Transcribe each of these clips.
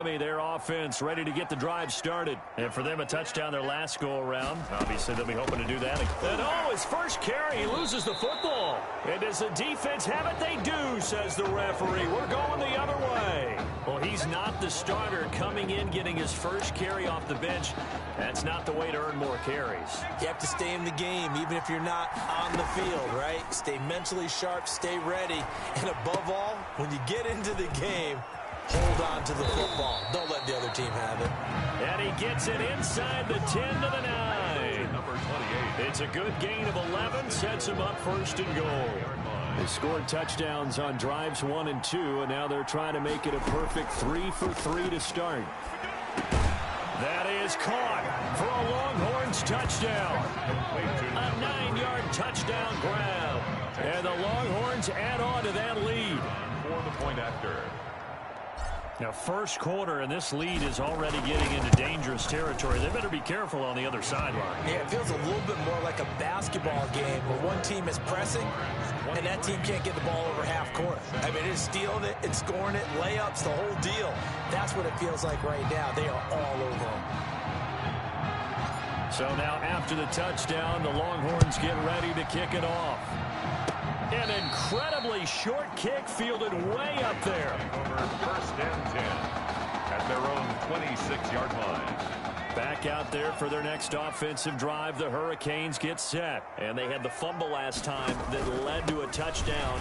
Their offense ready to get the drive started. And for them, a touchdown their last go-around. Obviously, they'll be hoping to do that. And his first carry, he loses the football. And does the defense have it? They do, says the referee. We're going the other way. Well, he's not the starter coming in, getting his first carry off the bench. That's not the way to earn more carries. You have to stay in the game, even if you're not on the field, right? Stay mentally sharp, stay ready. And above all, when you get into the game, hold on to the football. Don't let the other team have it. And he gets it inside the 10 to the 9. Number 28. It's a good gain of 11. Sets him up first and goal. They scored touchdowns on drives 1 and 2, and now they're trying to make it a perfect 3 for 3 to start. That is caught for a Longhorns touchdown. A 9-yard touchdown grab. And the Longhorns add on to that lead. For the point after. Now, first quarter, and this lead is already getting into dangerous territory. They better be careful on the other sideline. Yeah, it feels a little bit more like a basketball game where one team is pressing and that team can't get the ball over half court. I mean, it's stealing it, it's scoring it, layups, the whole deal. That's what it feels like right now. They are all over them. So now after the touchdown, the Longhorns get ready to kick it off. An incredibly short kick fielded way up there. Over first and 10 at their own 26-yard line. Back out there for their next offensive drive. The Hurricanes get set. And they had the fumble last time that led to a touchdown.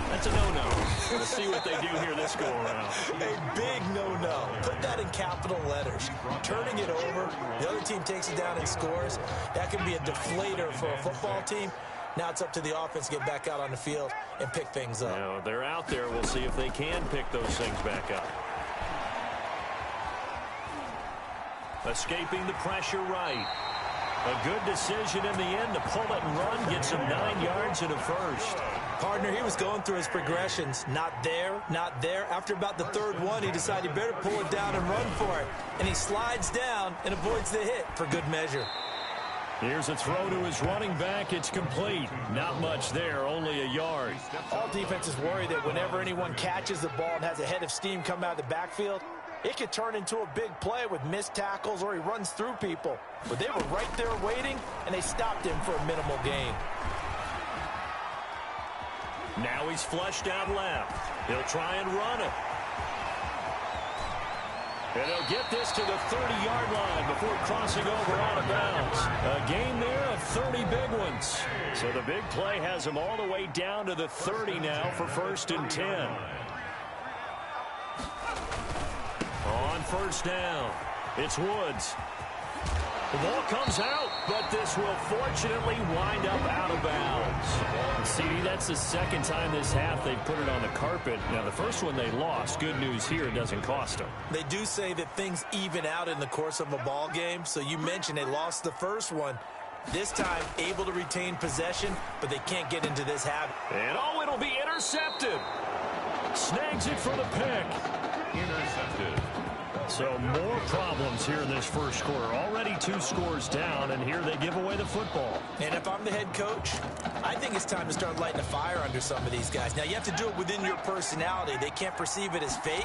That's a no-no. We'll see what they do here this go-around. A big no-no. Put that in capital letters. Turning it over, the other team takes it down and scores. That can be a deflator for a football team. Now it's up to the offense to get back out on the field and pick things up. Now, they're out there. We'll see if they can pick those things back up. Escaping the pressure right. A good decision in the end to pull it and run. Gets him 9 yards and a first. Partner, he was going through his progressions. Not there, not there. After about the third one, he decided he better pull it down and run for it. And he slides down and avoids the hit for good measure. Here's a throw to his running back. It's complete. Not much there, only a yard. All defenses worry that whenever anyone catches the ball and has a head of steam come out of the backfield, it could turn into a big play with missed tackles or he runs through people. But they were right there waiting, and they stopped him for a minimal gain. Now he's flushed out left. He'll try and run it. And he'll get this to the 30-yard line before crossing over out of bounds. A gain there of 30 big ones. So the big play has him all the way down to the 30 now for first and 10. On first down, it's Woods. The ball comes out, but this will fortunately wind up out of bounds. CD, that's the second time this half they've put it on the carpet. Now, the first one they lost. Good news here, it doesn't cost them. They do say that things even out in the course of a ball game. So you mentioned they lost the first one. This time, able to retain possession, but they can't get into this habit. And it'll be intercepted. Snags it for the pick. Intercepted. So more problems here in this first quarter. Already 2 scores down, and here they give away the football. And if I'm the head coach, I think it's time to start lighting a fire under some of these guys. Now, you have to do it within your personality. They can't perceive it as fake.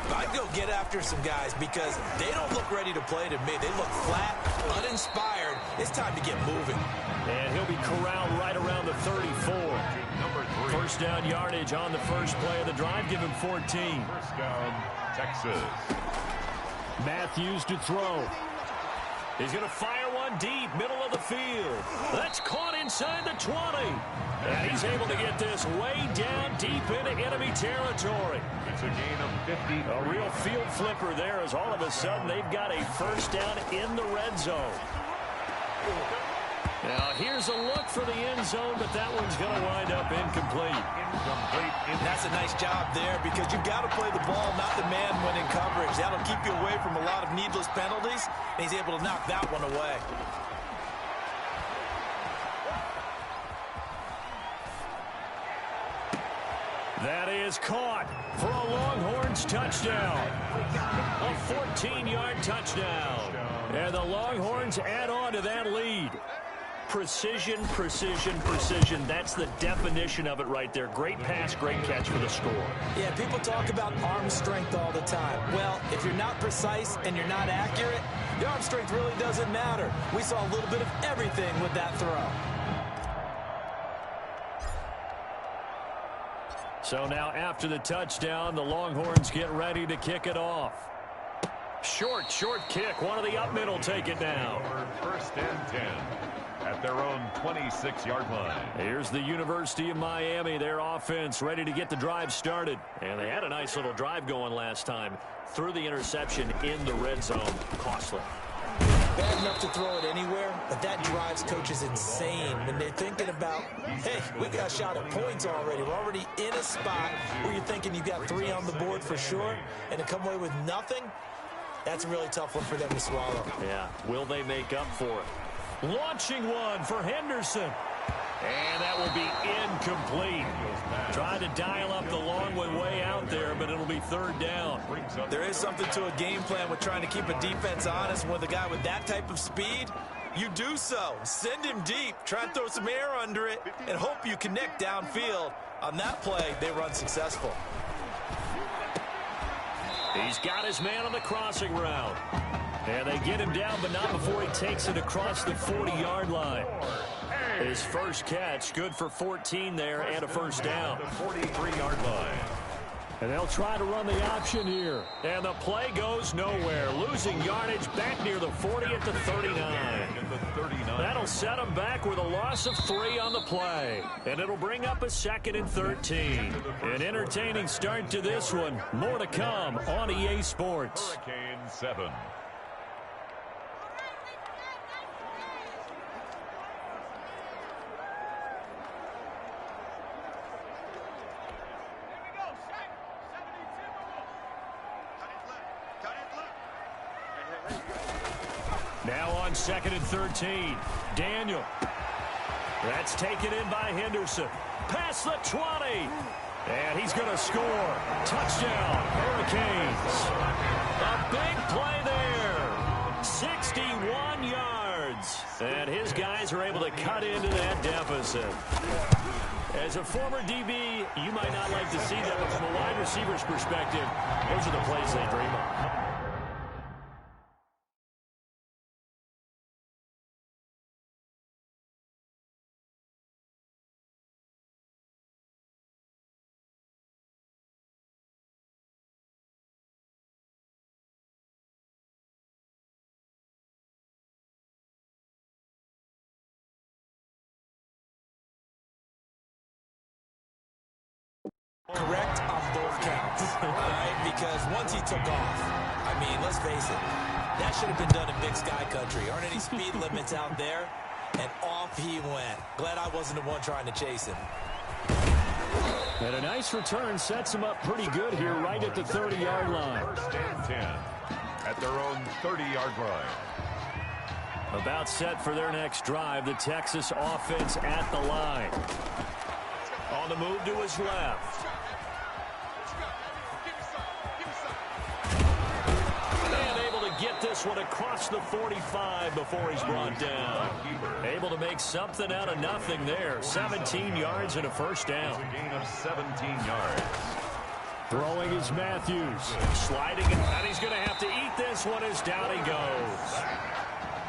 But I'd go get after some guys because they don't look ready to play to me. They look flat, uninspired. It's time to get moving. And he'll be corralled right around the 34. Number 3. First down yardage on the first play of the drive. Give him 14. First down, Texas. Matthews to throw. He's going to fire one deep, middle of the field. That's caught inside the 20. And he's able to get this way down deep into enemy territory. It's a gain of 50. A real field flipper there as all of a sudden they've got a first down in the red zone. Now, here's a look for the end zone, but that one's going to wind up incomplete. And that's a nice job there because you've got to play the ball, not the man when in coverage. That'll keep you away from a lot of needless penalties, and he's able to knock that one away. That is caught for a Longhorns touchdown. A 14-yard touchdown. And the Longhorns add on to that lead. precision, precision, precision. That's the definition of it right there. Great pass, great catch for the score. Yeah, people talk about arm strength all the time. Well, if you're not precise and you're not accurate, the arm strength really doesn't matter. We saw a little bit of everything with that throw. So now after the touchdown, the Longhorns get ready to kick it off. Short kick. One of the up middle take it down. First and 10 at their own 26-yard line. Here's the University of Miami, their offense ready to get the drive started. And they had a nice little drive going last time. Threw the interception in the red zone. Costly. Bad enough to throw it anywhere, but that drives coaches insane when they're thinking about, hey, we got a shot at points already. We're already in a spot where you're thinking you've got 3 on the board for sure, and to come away with nothing, that's a really tough one for them to swallow. Yeah, will they make up for it? Launching one for Henderson. And that will be incomplete. Trying to dial up the long one way out there, but it'll be third down. There is something to a game plan with trying to keep a defense honest. With a guy with that type of speed, you do so. Send him deep. Try and throw some air under it and hope you connect downfield. On that play, they run successful. He's got his man on the crossing route. And they get him down, but not before he takes it across the 40-yard line. His first catch, good for 14 there and a first down. The 43-yard line. And they'll try to run the option here. And the play goes nowhere. Losing yardage back near the 40 at the 39. That'll set them back with a loss of 3 on the play. And it'll bring up a 2nd and 13. An entertaining start to this one. More to come on EA Sports. Hurricane 7. Now on 2nd and 13. Daniel. That's taken in by Henderson. Past the 20. And he's going to score. Touchdown, Hurricanes. A big play there. 61 yards. And his guys are able to cut into that deficit. As a former DB, you might not like to see that, but from a wide receiver's perspective, those are the plays they dream of. Correct on both counts, all right? Because once he took off, I mean, let's face it, that should have been done in Big Sky Country. Aren't any speed limits out there? And off he went. Glad I wasn't the one trying to chase him. And a nice return sets him up pretty good here right at the 30-yard line. First and 10 at their own 30-yard line. About set for their next drive, the Texas offense at the line. On the move to his left. And able to get this one across the 45 before he's brought down. Able to make something out of nothing there. 17 yards and a first down. A gain of 17 yards. Throwing is Matthews. Sliding, and he's going to have to eat this one as down he goes.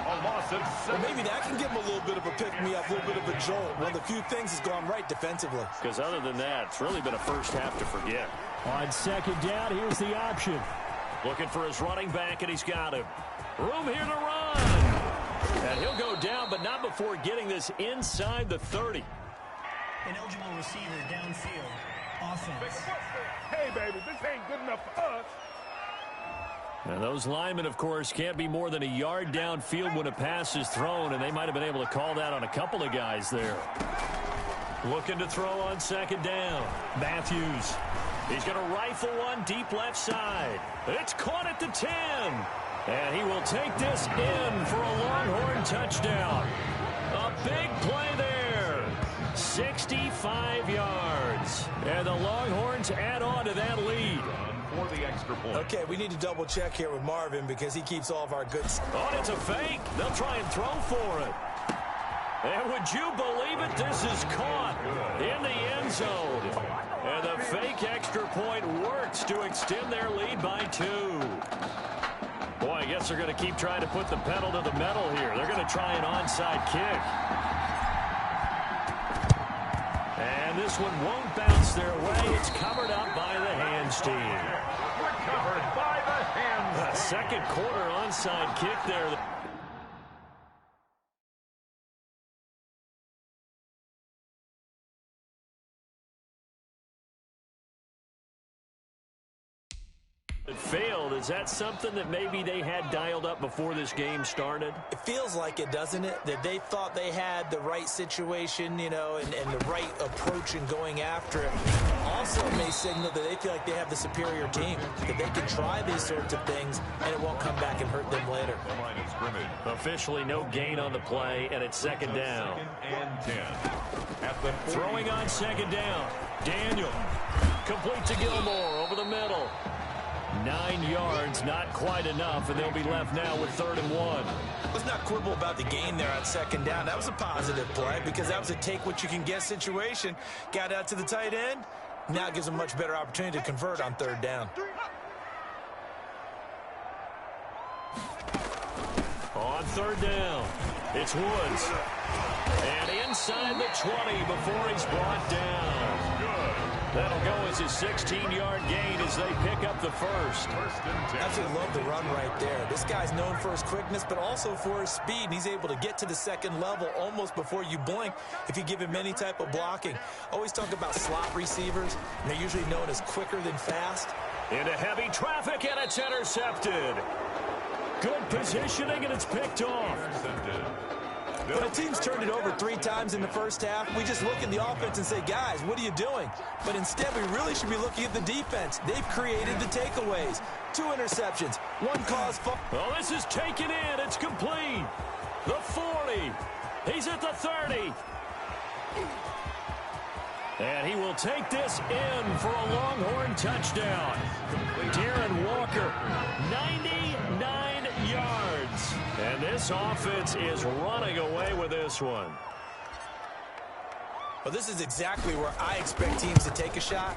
A loss of 7. Well, maybe that can give him a little bit of a pick-me-up, a little bit of a jolt. One of the few things has gone right defensively. Because other than that, it's really been a first half to forget. On 2nd down, here's the option. Looking for his running back, and he's got him. Room here to run. And he'll go down, but not before getting this inside the 30. An eligible receiver downfield. Offense. Hey, baby, this ain't good enough for us. And those linemen, of course, can't be more than a yard downfield when a pass is thrown, and they might have been able to call that on a couple of guys there. Looking to throw on 2nd down. Matthews. He's going to rifle one deep left side. It's caught at the 10. And he will take this in for a Longhorn touchdown. A big play there. 65 yards. And the Longhorns add on to that lead. For the extra point. Okay, we need to double check here with Marvin because he keeps all of our good stuff. Oh, it's a fake. They'll try and throw for it. And would you believe it? This is caught in the end zone. And the fake extra point works to extend their lead by 2. Boy, I guess they're going to keep trying to put the pedal to the metal here. They're going to try an onside kick. And this one won't bounce their way. It's covered up by the hands team. Recovered by the hands. A second quarter onside kick there. It failed. Is that something that maybe they had dialed up before this game started? It feels like it, doesn't it? That they thought they had the right situation, you know, and the right approach in going after it. Also may signal that they feel like they have the superior team, that they can try these sorts of things, and it won't come back and hurt them later. The line of scrimmage. Officially no gain on the play, and it's second down. Second and 10. At the Throwing on second down. Daniel. Complete to Gilmore over the middle. 9 yards, not quite enough, and they'll be left now with 3rd and 1. Let's not quibble about the gain there on second down. That was a positive play because that was a take-what-you-can-get situation. Got out to the tight end. Now it gives them a much better opportunity to convert on 3rd down. On 3rd down, it's Woods. And inside the 20 before he's brought down. That'll go as his 16-yard gain as they pick up the first. Absolutely love the run right there. This guy's known for his quickness, but also for his speed. He's able to get to the second level almost before you blink if you give him any type of blocking. Always talk about slot receivers, and they're usually known as quicker than fast. Into heavy traffic, and it's intercepted. Good positioning, and it's picked off. When a team's turned it over 3 times in the first half, we just look at the offense and say, guys, what are you doing? But instead, we really should be looking at the defense. They've created the takeaways. 2 interceptions, 1 caused fumble. Oh, this is taken in. It's complete. The 40. He's at the 30. And he will take this in for a Longhorn touchdown. Darren Walker, 99 yards. And this offense is running away with this one. Well, this is exactly where I expect teams to take a shot.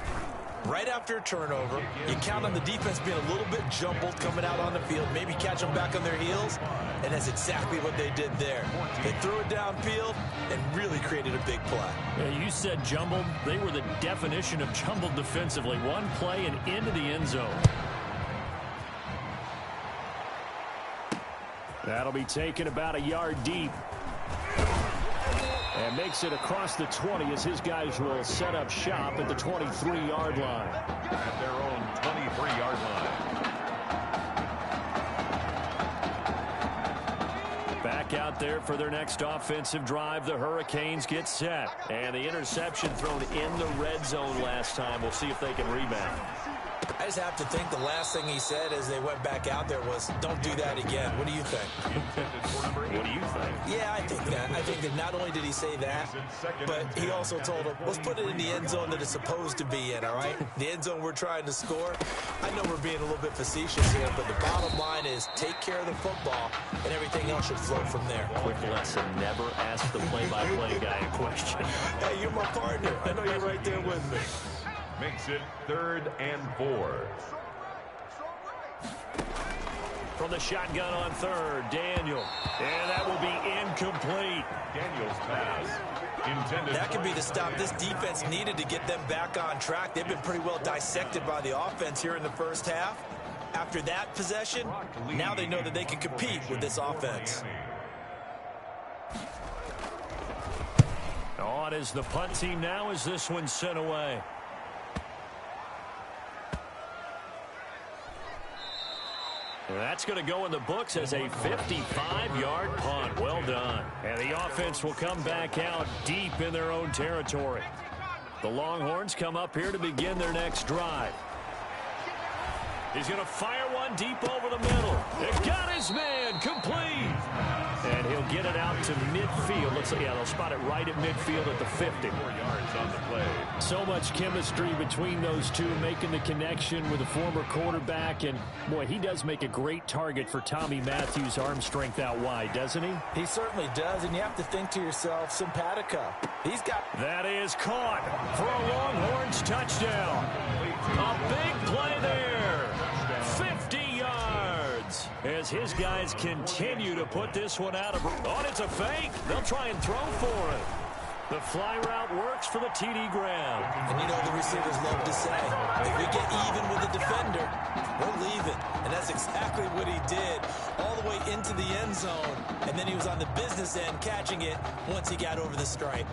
Right after a turnover, you count on the defense being a little bit jumbled coming out on the field, maybe catch them back on their heels, and that's exactly what they did there. They threw it downfield and really created a big play. Yeah, you said jumbled. They were the definition of jumbled defensively. One play and into the end zone. That'll be taken about a yard deep. And makes it across the 20 as his guys will set up shop at the 23-yard line. At their own 23-yard line. Back out there for their next offensive drive. The Hurricanes get set. And the interception thrown in the red zone last time. We'll see if they can rebound. I just have to think the last thing he said as they went back out there was, don't do that again. What do you think? What do you think? Yeah, I think that. I think that not only did he say that, but he also told them, let's put it in the end zone that it's supposed to be in, all right? The end zone we're trying to score. I know we're being a little bit facetious here, but the bottom line is take care of the football, and everything else should flow from there. Quick lesson, never ask the play-by-play guy a question. Hey, you're my partner. I know you're right there with me. Makes it 3rd and 4. From the shotgun on 3rd, Daniel. And that will be incomplete. Daniel's pass. Intended. That could be the stop this defense needed to get them back on track. They've been pretty well dissected by the offense here in the first half. After that possession, now they know that they can compete with this offense. On is the punt team now as this one's sent away. That's going to go in the books as a 55-yard punt. Well done. And the offense will come back out deep in their own territory. The Longhorns come up here to begin their next drive. He's going to fire one deep over the middle. It got his man complete. And he'll get it out to midfield. Looks like, yeah, they'll spot it right at midfield at the 50. 4 yards on the play. So much chemistry between those two, making the connection with a former quarterback. And, boy, he does make a great target for Tommy Matthews' arm strength out wide, doesn't he? He certainly does, and you have to think to yourself, simpatico. He's got... That is caught for a Longhorns touchdown. A big play there. 50 yards as his guys continue to put this one out of... Oh, it's a fake. They'll try and throw for it. The fly route works for the TD grab. And you know the receivers love to say, if we get even with the defender, we're leaving. And that's exactly what he did all the way into the end zone. And then he was on the business end catching it once he got over the stripe.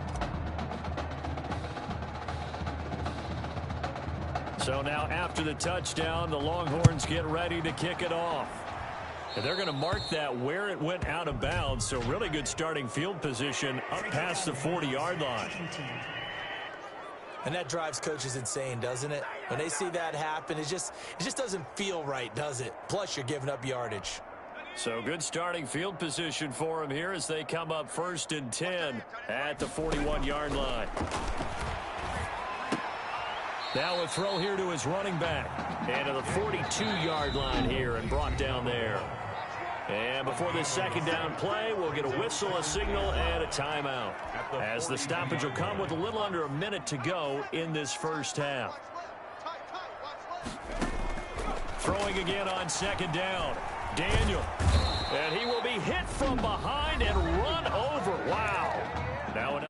So now after the touchdown, the Longhorns get ready to kick it off. And they're going to mark that where it went out of bounds. So really good starting field position up past the 40-yard line. And that drives coaches insane, doesn't it? When they see that happen, it just doesn't feel right, does it? Plus, you're giving up yardage. So good starting field position for them here as they come up 1st and 10 at the 41-yard line. Now a throw here to his running back. And to the 42-yard line here and brought down there. And before this second down play, we'll get a whistle, a signal, and a timeout. As the stoppage will come with a little under a minute to go in this first half. Throwing again on second down. Daniel. And he will be hit from behind and run over. Wow. Now another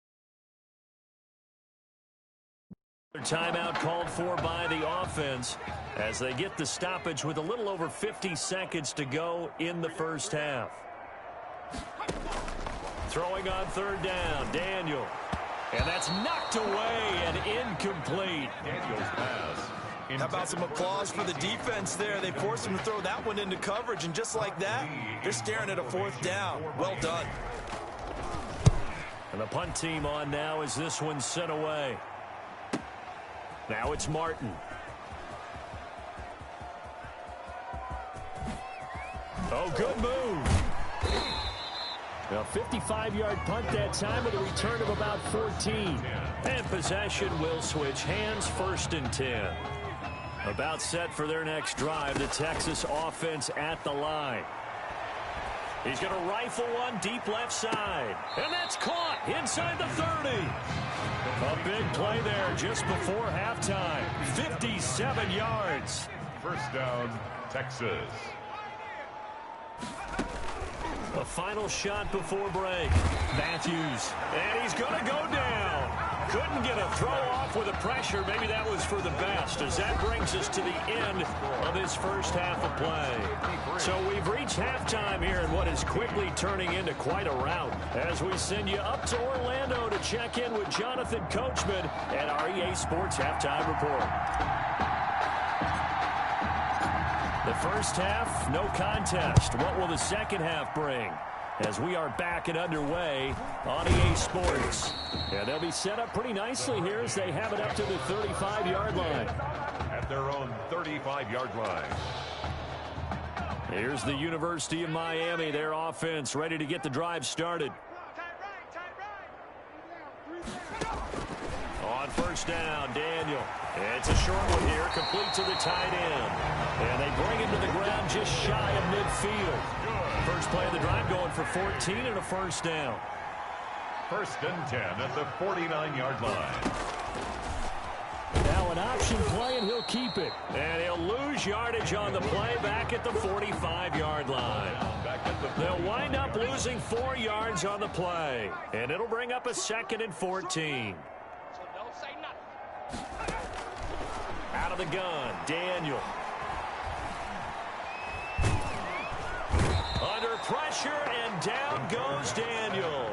timeout called for by the offense as they get the stoppage with a little over 50 seconds to go in the first half. Throwing on third down, Daniel. And that's knocked away and incomplete. Daniel's pass. How about some applause for the defense there? They forced him to throw that one into coverage, and just like that, they're staring at a 4th down. Well done. And the punt team on now as this one's sent away. Now it's Martin. Oh, good move. A 55-yard punt that time with a return of about 14. And possession will switch hands, 1st and 10. About set for their next drive, the Texas offense at the line. He's going to rifle one deep left side. And that's caught inside the 30. A big play there just before halftime. 57 yards. First down, Texas. A final shot before break. Matthews. And he's going to go down. Couldn't get a throw off with the pressure. Maybe that was for the best, as that brings us to the end of this first half of play. So we've reached halftime here in what is quickly turning into quite a rout as we send you up to Orlando to check in with Jonathan Coachman at our EA Sports Halftime Report. The first half, no contest. What will the second half bring? As we are back and underway on EA Sports. And they'll be set up pretty nicely here as they have it up to the 35-yard line. At their own 35-yard line. Here's the University of Miami, their offense ready to get the drive started. On first down, Daniel. It's a short one here, complete to the tight end. And they bring him to the ground just shy of midfield. First play of the drive going for 14 and a first down. 1st and 10 at the 49-yard line. Now an option play, and he'll keep it. And he'll lose yardage on the play back at the 45-yard line. They'll wind up losing 4 yards on the play. And it'll bring up a 2nd and 14. Out of the gun, Daniel. Under pressure, and down goes Daniel.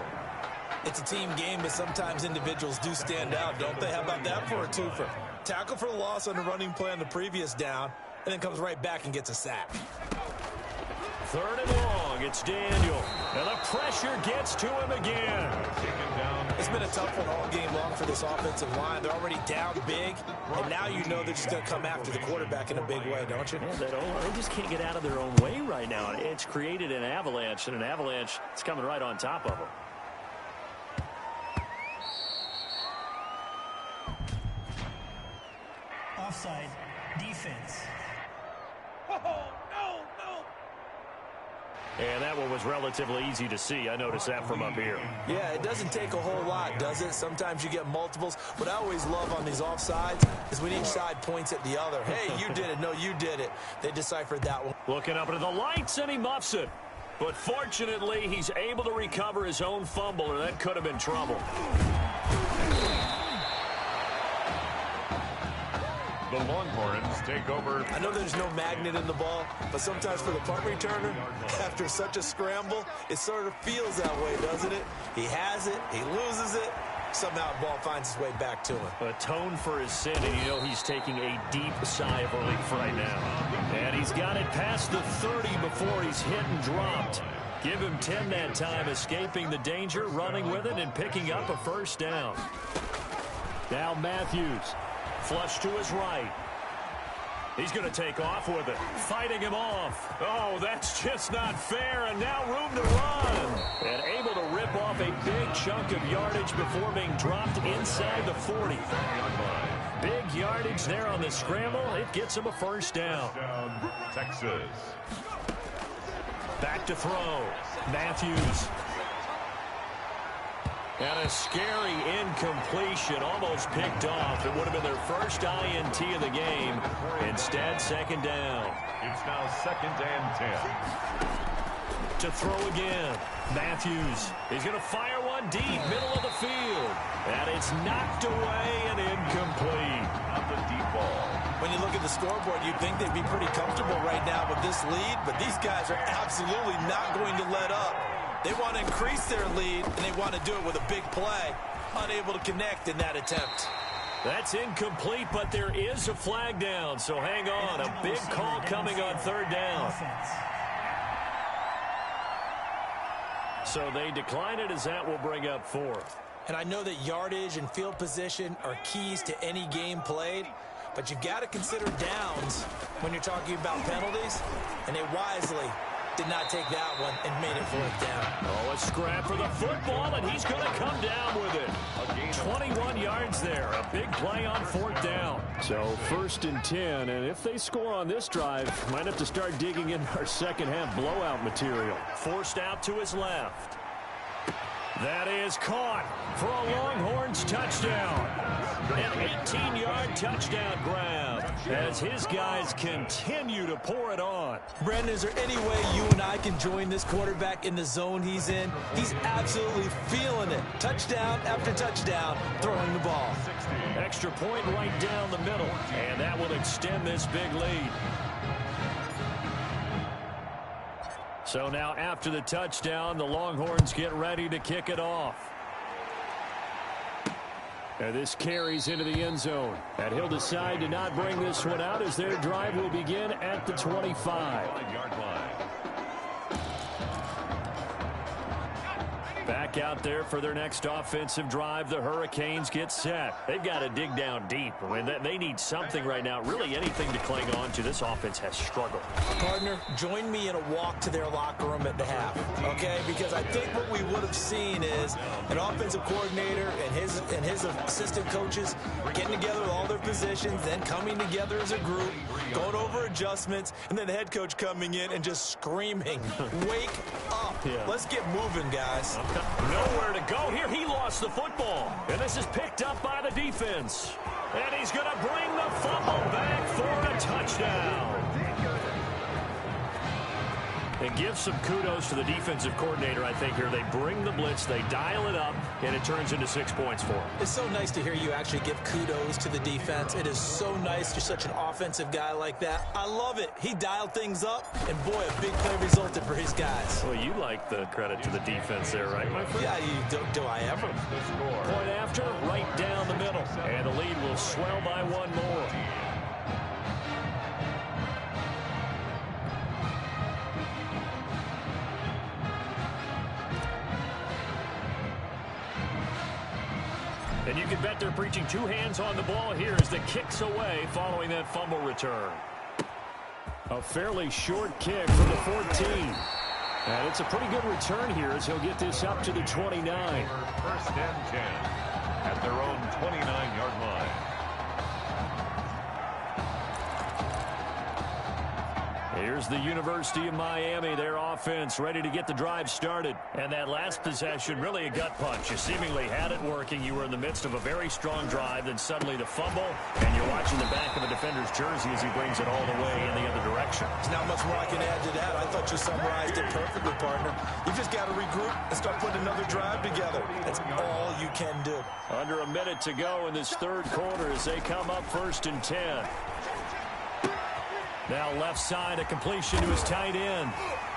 It's a team game, but sometimes individuals do stand out, don't they? How about that for a twofer? Tackle for the loss on the running play on the previous down, and then comes right back and gets a sack. Third and long. It's Daniel. And the pressure gets to him again. It's been a tough one all game long for this offensive line. They're already down big, and now you know they're just going to come after the quarterback in a big way, don't you? Yeah, they just can't get out of their own way right now. It's created an avalanche, and an avalanche is coming right on top of them. Offside, defense. And that one was relatively easy to see. I noticed that from up here. Yeah, it doesn't take a whole lot, does it? Sometimes you get multiples. What I always love on these offsides is when each side points at the other. Hey, you did it. No, you did it. They deciphered that one. Looking up into the lights, and he muffs it. But fortunately, he's able to recover his own fumble, or that could have been trouble. The Longhorns take over. I know there's no magnet in the ball, but sometimes for the punt returner, after such a scramble, it sort of feels that way, doesn't it? He has it, he loses it, somehow the ball finds its way back to him. Atone for his sin, and you know he's taking a deep sigh of relief right now. And he's got it past the 30 before he's hit and dropped. Give him 10 that time, escaping the danger, running with it, and picking up a first down. Now Matthews. Flush to his right. He's going to take off with it. Fighting him off. Oh, that's just not fair. And now room to run. And able to rip off a big chunk of yardage before being dropped inside the 40. Big yardage there on the scramble. It gets him a first down. Texas. Back to throw. Matthews. And a scary incompletion, almost picked off. It would have been their first INT of the game. Instead, second down. It's now 2nd and 10. To throw again. Matthews. He's going to fire one deep, middle of the field. And it's knocked away and incomplete. On the deep ball. When you look at the scoreboard, you'd think they'd be pretty comfortable right now with this lead, but these guys are absolutely not going to let up. They want to increase their lead, and they want to do it with a big play. Unable to connect in that attempt. That's incomplete, but there is a flag down, so hang on. A big call coming on third down. So they decline it as that will bring up fourth. And I know that yardage and field position are keys to any game played, but you've got to consider downs when you're talking about penalties, and they wisely did not take that one and made it fourth down. Oh, a scrap for the football, and he's going to come down with it. 21 yards there. A big play on fourth down. So 1st and 10, and if they score on this drive, might have to start digging in our second half blowout material. Forced out to his left. That is caught for a Longhorns touchdown. An 18-yard touchdown grab as his guys continue to pour it on. Brandon, is there any way you and I can join this quarterback in the zone he's in? He's absolutely feeling it. Touchdown after touchdown, throwing the ball. Extra point right down the middle, and that will extend this big lead. So now after the touchdown, the Longhorns get ready to kick it off. And this carries into the end zone. And he'll decide to not bring this one out as their drive will begin at the 25. 5-yard line. Back out there for their next offensive drive. The Hurricanes get set. They've got to dig down deep. I mean, they need something right now, really anything to cling on to. This offense has struggled. Partner, join me in a walk to their locker room at the half, okay? Because I think what we would have seen is an offensive coordinator and his assistant coaches getting together with all their positions, then coming together as a group, going over adjustments, and then the head coach coming in and just screaming, wake up. Yeah. Let's get moving, guys. Nowhere to go here. He lost the football. And this is picked up by the defense. And he's going to bring the fumble back for a touchdown. And give some kudos to the defensive coordinator, I think, here. They bring the blitz, they dial it up, and it turns into 6 points for them. It's so nice to hear you actually give kudos to the defense. It is so nice you're such an offensive guy like that. I love it. He dialed things up, and boy, a big play resulted for his guys. Well, you like the credit to the defense there, right, my friend? Yeah, do I ever? Point after, right down the middle. And the lead will swell by one more. And you can bet they're preaching two hands on the ball here as the kick's away following that fumble return. A fairly short kick from the 14. And it's a pretty good return here as he'll get this up to the 29. First and 10 at their own 29-yard line. Here's the University of Miami, their offense ready to get the drive started. And that last possession, really a gut punch. You seemingly had it working. You were in the midst of a very strong drive, then suddenly the fumble, and you're watching the back of a defender's jersey as he brings it all the way in the other direction. There's not much more I can add to that. I thought you summarized it perfectly, partner. You just got to regroup and start putting another drive together. That's all you can do. Under a minute to go in this third quarter as they come up 1st and 10. Now left side, a completion to his tight end.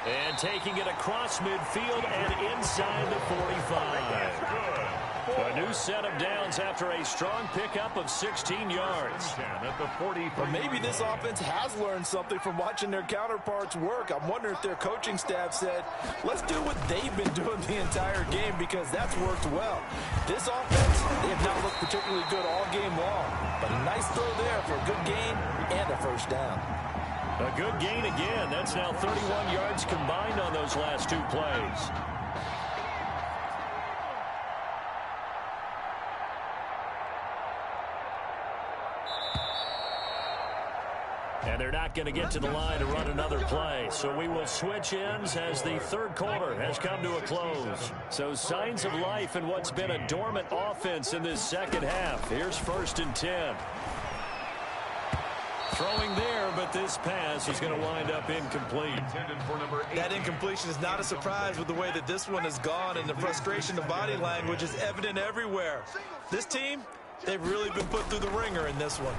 And taking it across midfield and inside the 45. A new set of downs after a strong pickup of 16 yards. But maybe this offense has learned something from watching their counterparts work. I'm wondering if their coaching staff said, let's do what they've been doing the entire game because that's worked well. This offense, they have not looked particularly good all game long. But a nice throw there for a good gain and a first down. A good gain again. That's now 31 yards combined on those last two plays. And they're not going to get to the line to run another play. So we will switch ends as the third quarter has come to a close. So signs of life in what's been a dormant offense in this second half. Here's 1st and 10. Throwing there, but this pass is going to wind up incomplete. That incompletion is not a surprise with the way that this one has gone, and the frustration of body language is evident everywhere. This team, they've really been put through the ringer in this one.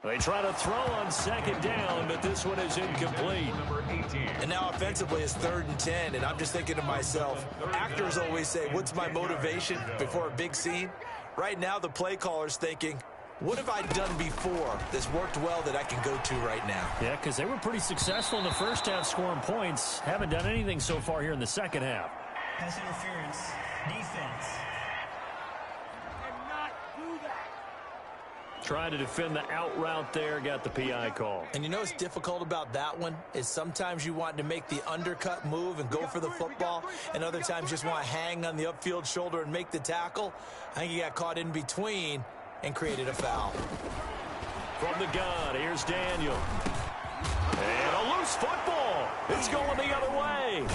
They try to throw on second down, but this one is incomplete. And now offensively it's 3rd and 10, and I'm just thinking to myself, actors always say, what's my motivation before a big scene? Right now the play caller's thinking, what have I done before that's worked well that I can go to right now? Yeah, because they were pretty successful in the first half scoring points. Haven't done anything so far here in the second half. Pass interference. Defense. Trying to defend the out route there, got the PI call. And you know what's difficult about that one is sometimes you want to make the undercut move and go for the football, and other times just want to hang on the upfield shoulder and make the tackle. I think he got caught in between and created a foul. From the gun, here's Daniel. And a loose football. It's going the other way.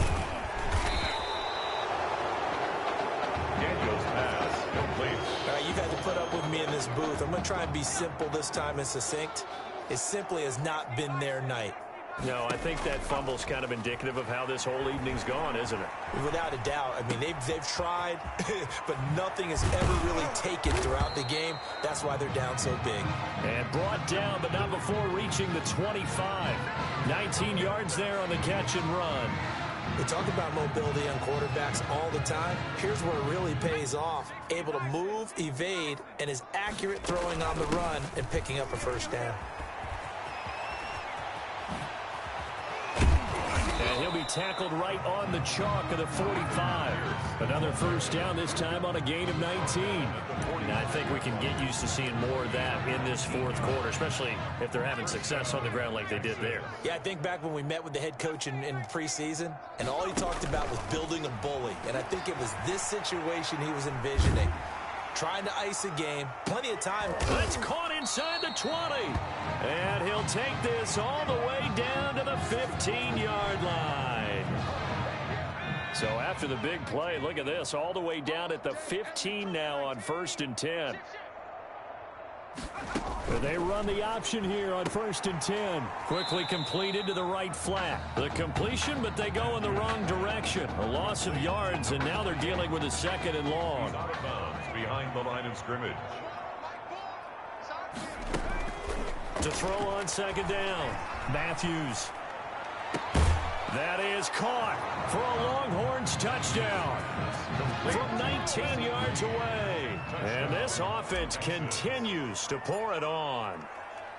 Daniel's pass complete. All right, you've had to put up with me in this booth. I'm going to try and be simple this time and succinct. It simply has not been their night. No, I think that fumble's kind of indicative of how this whole evening's gone, isn't it? Without a doubt. I mean, they've tried, but nothing has ever really taken throughout the game. That's why they're down so big. And brought down, but not before reaching the 25. 19 yards there on the catch and run. We talk about mobility on quarterbacks all the time. Here's where it really pays off. Able to move, evade, and is accurate throwing on the run and picking up a first down. And he'll be tackled right on the chalk of the 45. Another first down, this time on a gain of 19. And I think we can get used to seeing more of that in this fourth quarter, especially if they're having success on the ground like they did there. Yeah, I think back when we met with the head coach in preseason, and all he talked about was building a bully. And I think it was this situation he was envisioning. Trying to ice a game. Plenty of time. It's caught inside the 20. And he'll take this all the way down to the 15-yard line. So after the big play, look at this. All the way down at the 15 now on 1st and 10. They run the option here on 1st and 10. Quickly completed to the right flat. The completion, but they go in the wrong direction. A loss of yards, and now they're dealing with a 2nd and long. Out of bounds behind the line of scrimmage. To throw on 2nd down. Matthews. That is caught for a Longhorns touchdown from 19 yards away. And this offense continues to pour it on.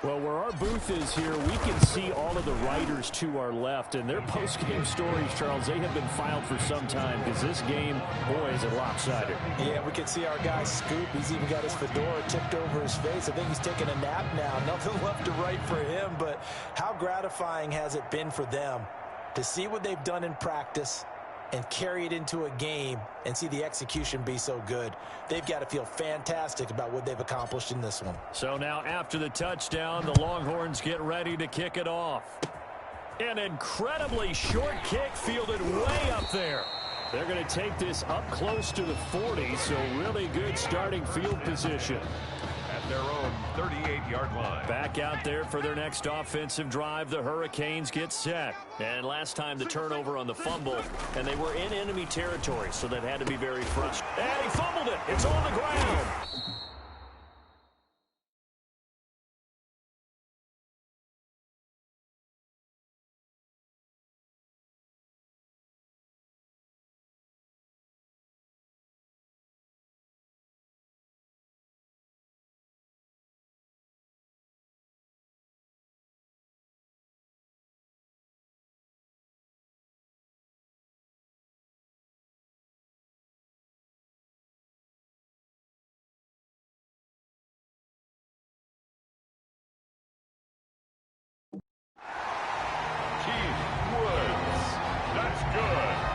Well, where our booth is here, we can see all of the writers to our left. And their post-game stories, Charles, they have been filed for some time because this game, boy, is it lopsided. Yeah, we can see our guy Scoop. He's even got his fedora tipped over his face. I think he's taking a nap now. Nothing left to write for him, but how gratifying has it been for them to see what they've done in practice and carry it into a game and see the execution be so good. They've got to feel fantastic about what they've accomplished in this one. So now after the touchdown, the Longhorns get ready to kick it off. An incredibly short kick fielded way up there. They're going to take this up close to the 40, so really good starting field position. At their own 38-yard line. Back out there for their next offensive drive. The Hurricanes get set. And last time the turnover on the fumble, and they were in enemy territory, so that had to be very frustrating. And he fumbled it. It's on the ground.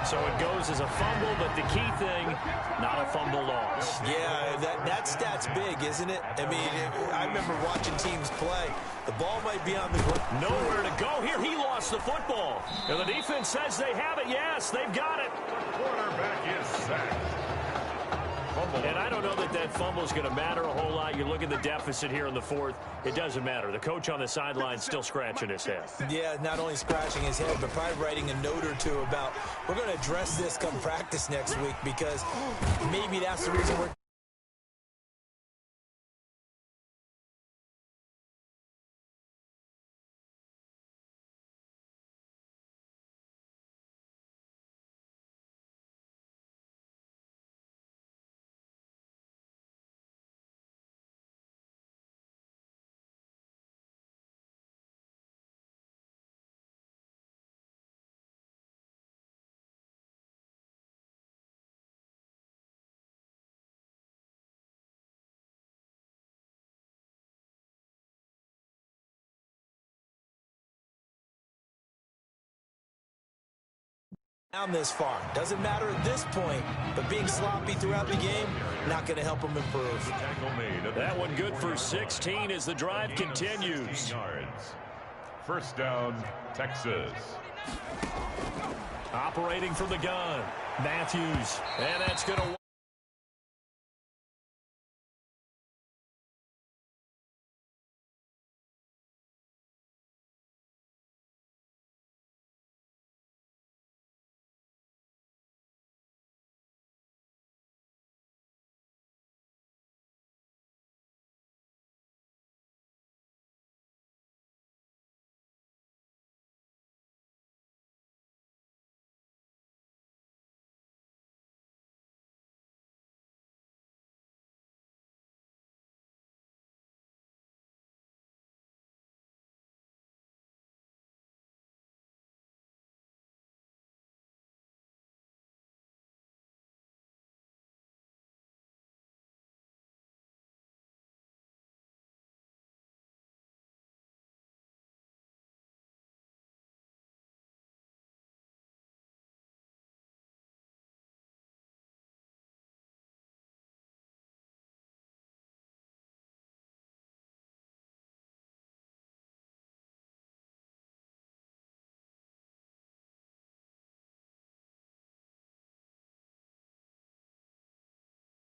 So it goes as a fumble, but the key thing, not a fumble loss. Yeah, that stat's big, isn't it? I mean, I remember watching teams play. The ball might be on the ground. Nowhere to go here. He lost the football. And the defense says they have it. Yes, they've got it. The quarterback is sacked. And I don't know that that fumble is going to matter a whole lot. You look at the deficit here in the fourth. It doesn't matter. The coach on the sideline still scratching his head. Yeah, not only scratching his head, but probably writing a note or two about, we're going to address this come practice next week because maybe that's the reason we're Down this far. Doesn't matter at this point, but being sloppy throughout the game, not going to help him improve. That one good for 16 as the drive continues. First down, Texas. Operating from the gun, Matthews. And that's going to